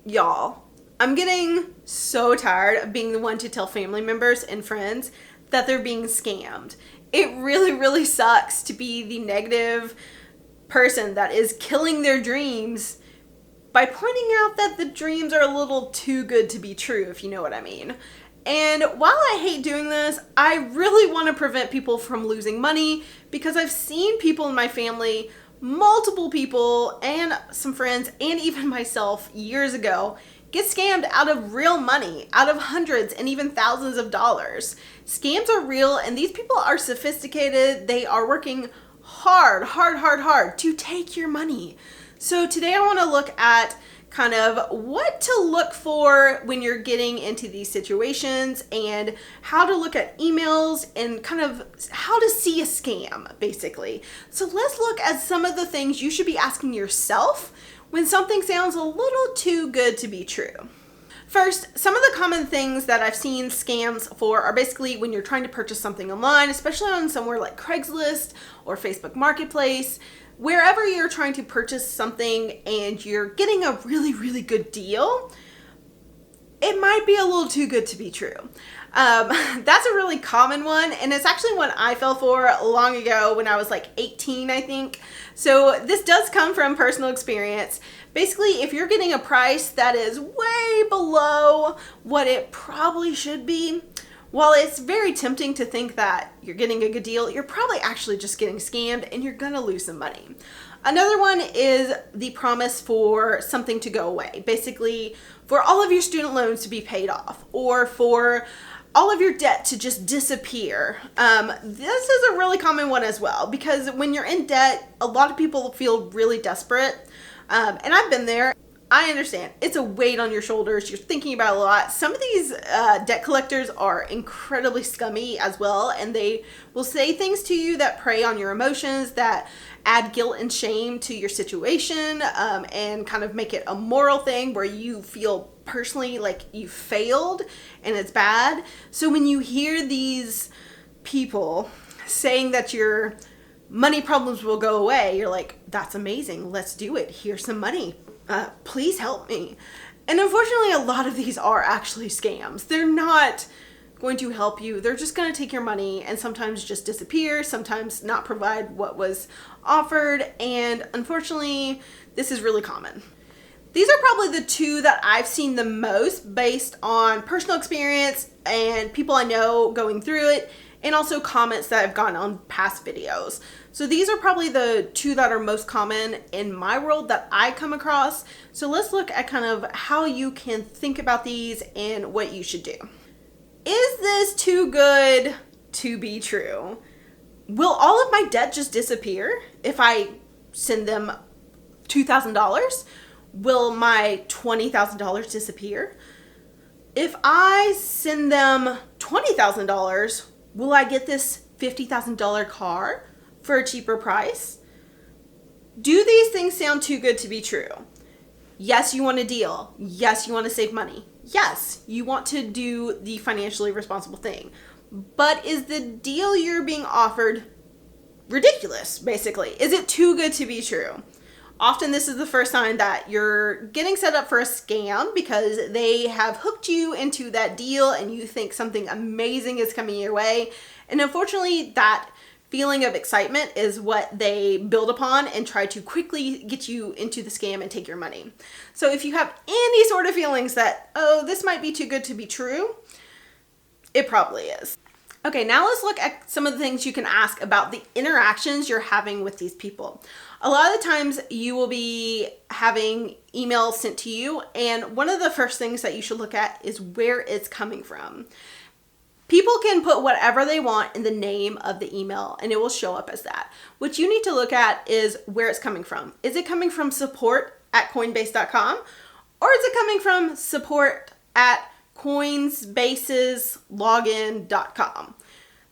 Y'all, I'm getting so tired of being the one to tell family members and friends that they're being scammed. It really, really sucks to be the negative person that is killing their dreams by pointing out that the dreams are a little too good to be true, if you know what I mean. And while I hate doing this, I really want to prevent people from losing money because I've seen people in my family, multiple people and some friends and even myself years ago get scammed out of real money, out of hundreds and even thousands of dollars. Scams are real and these people are sophisticated. They are working hard to take your money. So today I want to look at kind of what to look for when you're getting into these situations and how to look at emails and kind of how to see a scam, basically. So let's look at some of the things you should be asking yourself when something sounds a little too good to be true. First, some of the common things that I've seen scams for are basically when you're trying to purchase something online, especially on somewhere like Craigslist or Facebook Marketplace. Wherever you're trying to purchase something and you're getting a really, really good deal, it might be a little too good to be true. That's a really common one, and it's actually one I fell for long ago when I was like 18, I think. So this does come from personal experience. Basically, if you're getting a price that is way below what it probably should be, while it's very tempting to think that you're getting a good deal, you're probably actually just getting scammed and you're gonna lose some money. Another one is the promise for something to go away. Basically, for all of your student loans to be paid off or for all of your debt to just disappear. This is a really common one as well because when you're in debt, a lot of people feel really desperate. And I've been there. I understand. It's a weight on your shoulders. You're thinking about a lot. Some of these debt collectors are incredibly scummy as well, and they will say things to you that prey on your emotions, that add guilt and shame to your situation, and kind of make it a moral thing where you feel personally like you failed and it's bad. So when you hear these people saying that your money problems will go away, you're like, that's amazing. Let's do it. Here's some money. Please help me. And unfortunately, a lot of these are actually scams. They're not going to help you. They're just going to take your money and sometimes just disappear, sometimes not provide what was offered. And unfortunately, this is really common. These are probably the two that I've seen the most based on personal experience and people I know going through it, and also comments that I've gotten on past videos. So these are probably the two that are most common in my world that I come across. So let's look at kind of how you can think about these and what you should do. Is this too good to be true? Will all of my debt just disappear if I send them $2,000? Will my $20,000 disappear? If I send them $20,000, will I get this $50,000 car for a cheaper price? Do these things sound too good to be true? Yes, you want a deal. Yes, you want to save money. Yes, you want to do the financially responsible thing. But is the deal you're being offered ridiculous, basically? Is it too good to be true? Often this is the first sign that you're getting set up for a scam because they have hooked you into that deal and you think something amazing is coming your way. And unfortunately, that feeling of excitement is what they build upon and try to quickly get you into the scam and take your money. So if you have any sort of feelings that, oh, this might be too good to be true, it probably is. Okay, now let's look at some of the things you can ask about the interactions you're having with these people. A lot of the times you will be having emails sent to you, and one of the first things that you should look at is where it's coming from. People can put whatever they want in the name of the email and it will show up as that. What you need to look at is where it's coming from. Is it coming from support@coinbase.com or is it coming from support@coinbaseslogin.com?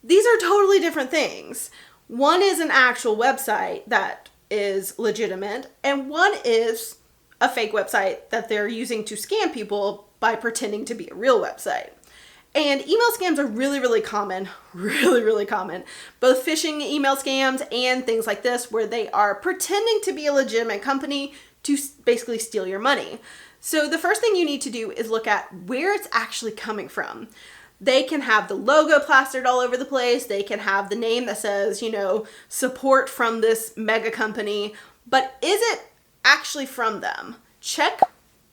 These are totally different things. One is an actual website that is legitimate and one is a fake website that they're using to scam people by pretending to be a real website. And email scams are really, really common, really common. Both phishing email scams and things like this where they are pretending to be a legitimate company to basically steal your money. So the first thing you need to do is look at where it's actually coming from. They can have the logo plastered all over the place. They can have the name that says, support from this mega company. But is it actually from them? Check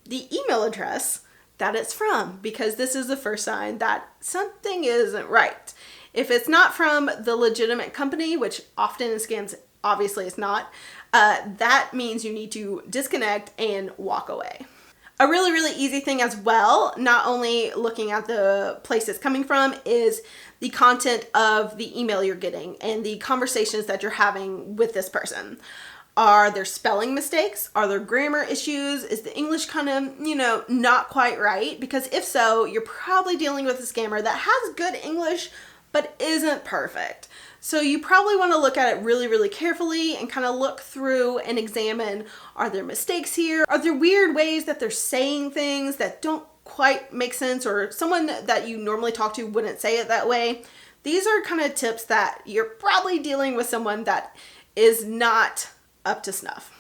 the email address that it's from, because this is the first sign that something isn't right. If it's not from the legitimate company, which often in scams, obviously it's not, that means you need to disconnect and walk away. A really, really easy thing as well, not only looking at the place it's coming from, is the content of the email you're getting and the conversations that you're having with this person. Are there spelling mistakes? Are there grammar issues? Is the English kind of, not quite right? Because if so, you're probably dealing with a scammer that has good English but isn't perfect. So you probably want to look at it really, really carefully and kind of look through and examine, are there mistakes here? Are there weird ways that they're saying things that don't quite make sense, or someone that you normally talk to wouldn't say it that way? These are kind of tips that you're probably dealing with someone that is not up to snuff.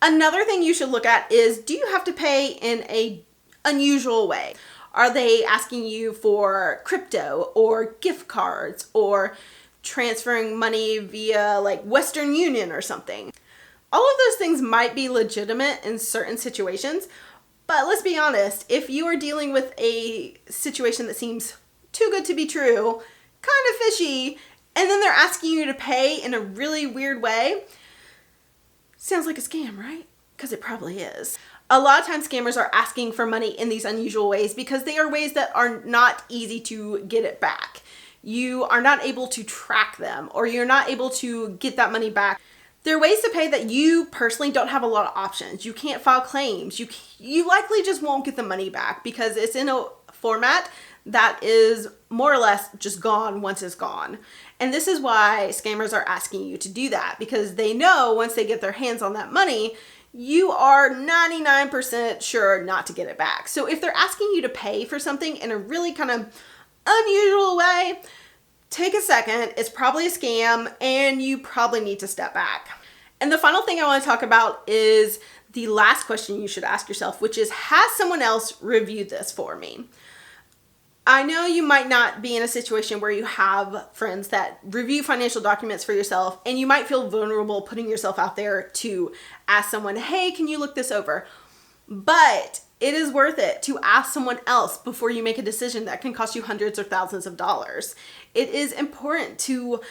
Another thing you should look at is, do you have to pay in a unusual way? Are they asking you for crypto or gift cards or transferring money via like Western Union or something? All of those things might be legitimate in certain situations, but let's be honest, if you are dealing with a situation that seems too good to be true, kind of fishy, and then they're asking you to pay in a really weird way, sounds like a scam, right? Because it probably is. A lot of times scammers are asking for money in these unusual ways because they are ways that are not easy to get it back. You are not able to track them, or you're not able to get that money back. There are ways to pay that you personally don't have a lot of options. You can't file claims. You likely just won't get the money back because it's in a format that is more or less just gone once it's gone. And this is why scammers are asking you to do that, because they know once they get their hands on that money, you are 99% sure not to get it back. So if they're asking you to pay for something in a really kind of unusual way, take a second. It's probably a scam and you probably need to step back. And the final thing I want to talk about is the last question you should ask yourself, which is, has someone else reviewed this for me? I know you might not be in a situation where you have friends that review financial documents for yourself, and you might feel vulnerable putting yourself out there to ask someone, hey, can you look this over? But it is worth it to ask someone else before you make a decision that can cost you hundreds or thousands of dollars. It is important to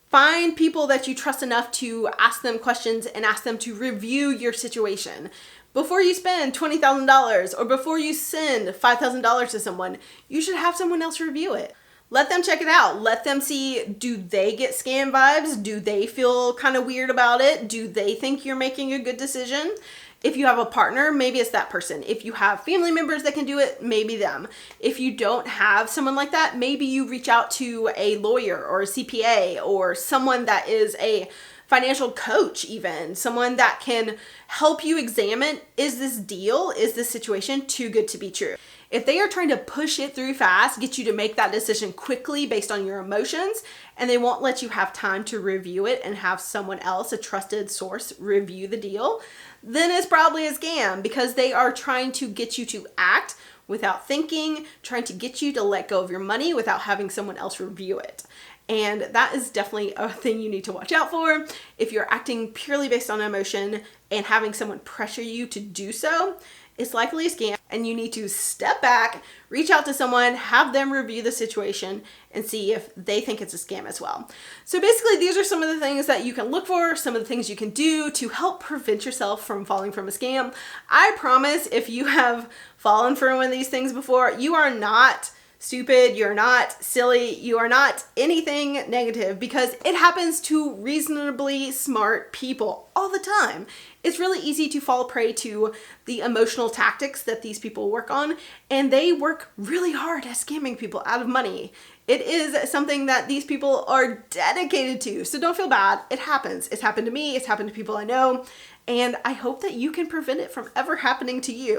find people that you trust enough to ask them questions and ask them to review your situation. Before you spend $20,000 or before you send $5,000 to someone, you should have someone else review it. Let them check it out. Let them see, do they get scam vibes? Do they feel kind of weird about it? Do they think you're making a good decision? If you have a partner, maybe it's that person. If you have family members that can do it, maybe them. If you don't have someone like that, maybe you reach out to a lawyer or a CPA or someone that is a financial coach, even someone that can help you examine, is this situation too good to be true? If they are trying to push it through fast, get you to make that decision quickly based on your emotions, and they won't let you have time to review it and have someone else, a trusted source, review the deal, then it's probably a scam, because they are trying to get you to act without thinking, trying to get you to let go of your money without having someone else review it. And that is definitely a thing you need to watch out for. If you're acting purely based on emotion and having someone pressure you to do so, it's likely a scam, and you need to step back, reach out to someone, have them review the situation, and see if they think it's a scam as well. So basically, these are some of the things that you can look for, some of the things you can do to help prevent yourself from falling from a scam. I promise, if you have fallen for one of these things before, you are not stupid, you're not silly, you are not anything negative, because it happens to reasonably smart people all the time. It's really easy to fall prey to the emotional tactics that these people work on, and they work really hard at scamming people out of money. It is something that these people are dedicated to, so don't feel bad. It happens. It's happened to me, it's happened to people I know, and I hope that you can prevent it from ever happening to you.